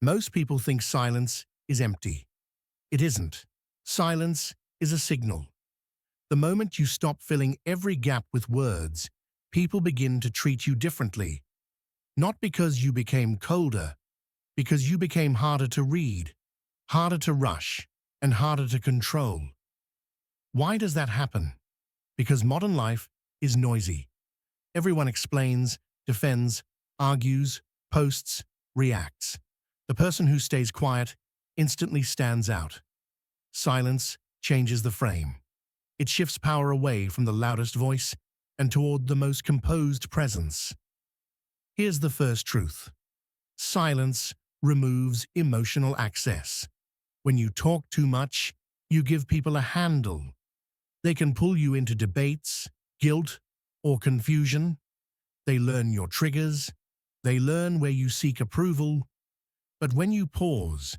Most people think silence is empty. It isn't. Silence is a signal. The moment you stop filling every gap with words, people begin to treat you differently. Not because you became colder, because you became harder to read, harder to rush, and harder to control. Why does that happen? Because modern life is noisy. Everyone explains, defends, argues, posts, reacts. The person who stays quiet instantly stands out. Silence changes the frame. It shifts power away from the loudest voice and toward the most composed presence. Here's the first truth. Silence removes emotional access. When you talk too much, you give people a handle. They can pull you into debates, guilt, or confusion. They learn your triggers. They learn where you seek approval. But when you pause,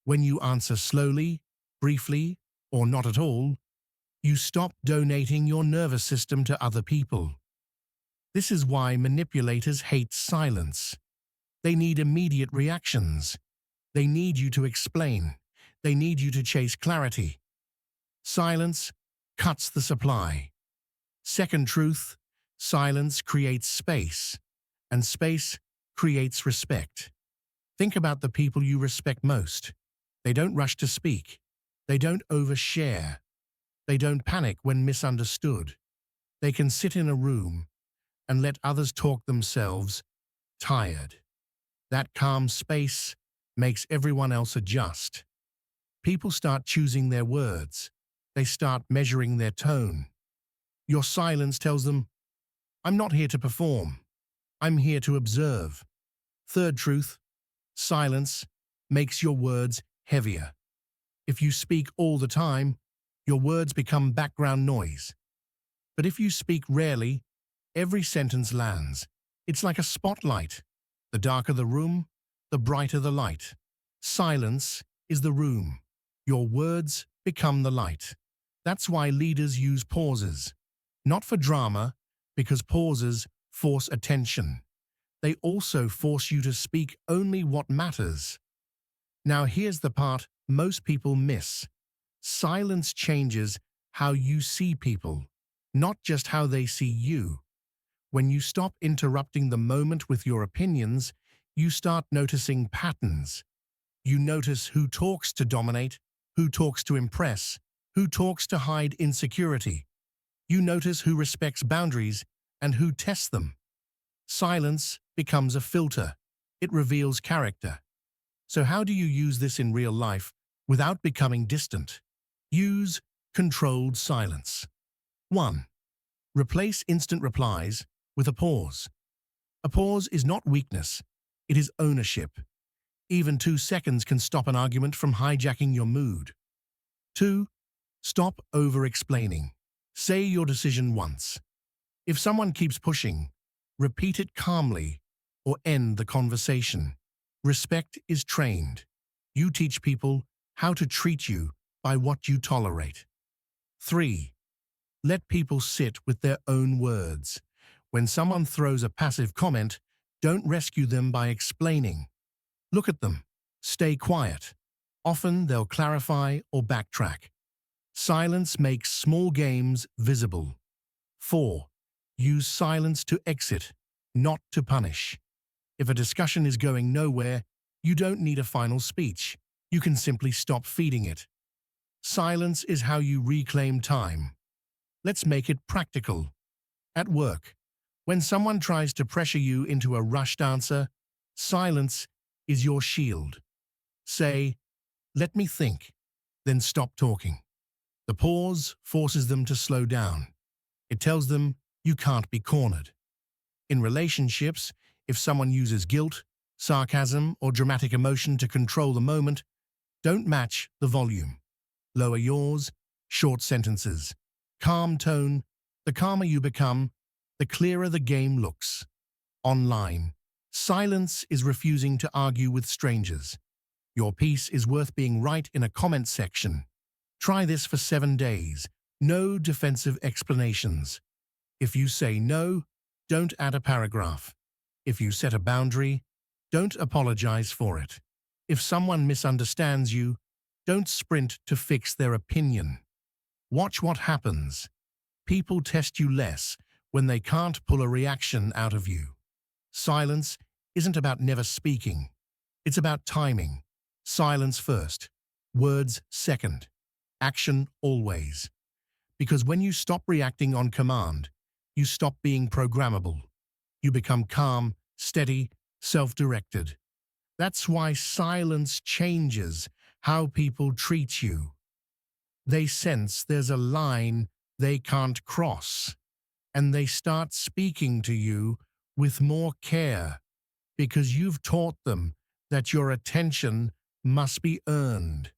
when you answer slowly, briefly, or not at all, you stop donating your nervous system to other people. This is why manipulators hate silence. They need immediate reactions. They need you to explain. They need you to chase clarity. Silence cuts the supply. Second truth, silence creates space, and space creates respect. Think about the people you respect most. They don't rush to speak. They don't overshare. They don't panic when misunderstood. They can sit in a room and let others talk themselves tired. That calm space makes everyone else adjust. People start choosing their words. They start measuring their tone. Your silence tells them, I'm not here to perform. I'm here to observe. Third truth, silence makes your words heavier. If you speak all the time, your words become background noise. But if you speak rarely, every sentence lands. It's like a spotlight. The darker the room, the brighter the light. Silence is the room. Your words become the light. That's why leaders use pauses. Not for drama, because pauses force attention. They also force you to speak only what matters. Now here's the part most people miss. Silence changes how you see people, not just how they see you. When you stop interrupting the moment with your opinions, you start noticing patterns. You notice who talks to dominate, who talks to impress, who talks to hide insecurity. You notice who respects boundaries and who tests them. Silence becomes a filter. It reveals character. So how do you use this in real life without becoming distant? Use controlled silence. 1. Replace instant replies with a pause. A pause is not weakness, it is ownership. Even 2 seconds can stop an argument from hijacking your mood. 2. Stop over-explaining. Say your decision once. If someone keeps pushing, repeat it calmly or end the conversation. Respect is trained. You teach people how to treat you by what you tolerate. 3. Let people sit with their own words. When someone throws a passive comment, don't rescue them by explaining. Look at them. Stay quiet. Often they'll clarify or backtrack. Silence makes small games visible. 4. Use silence to exit, not to punish. If a discussion is going nowhere, you don't need a final speech. You can simply stop feeding it. Silence is how you reclaim time. Let's make it practical. At work, when someone tries to pressure you into a rushed answer, silence is your shield. Say, let me think, then stop talking. The pause forces them to slow down. It tells them you can't be cornered. In relationships, if someone uses guilt, sarcasm, or dramatic emotion to control the moment, don't match the volume. Lower yours, short sentences. Calm tone. The calmer you become, the clearer the game looks. Online, silence is refusing to argue with strangers. Your piece is worth being right in a comment section. Try this for 7 days. No defensive explanations. If you say no, don't add a paragraph. If you set a boundary, don't apologize for it. If someone misunderstands you, don't sprint to fix their opinion. Watch what happens. People test you less when they can't pull a reaction out of you. Silence isn't about never speaking. It's about timing. Silence first. Words second. Action always. Because when you stop reacting on command, you stop being programmable. You become calm, steady, self-directed. That's why silence changes how people treat you. They sense there's a line they can't cross, and they start speaking to you with more care because you've taught them that your attention must be earned.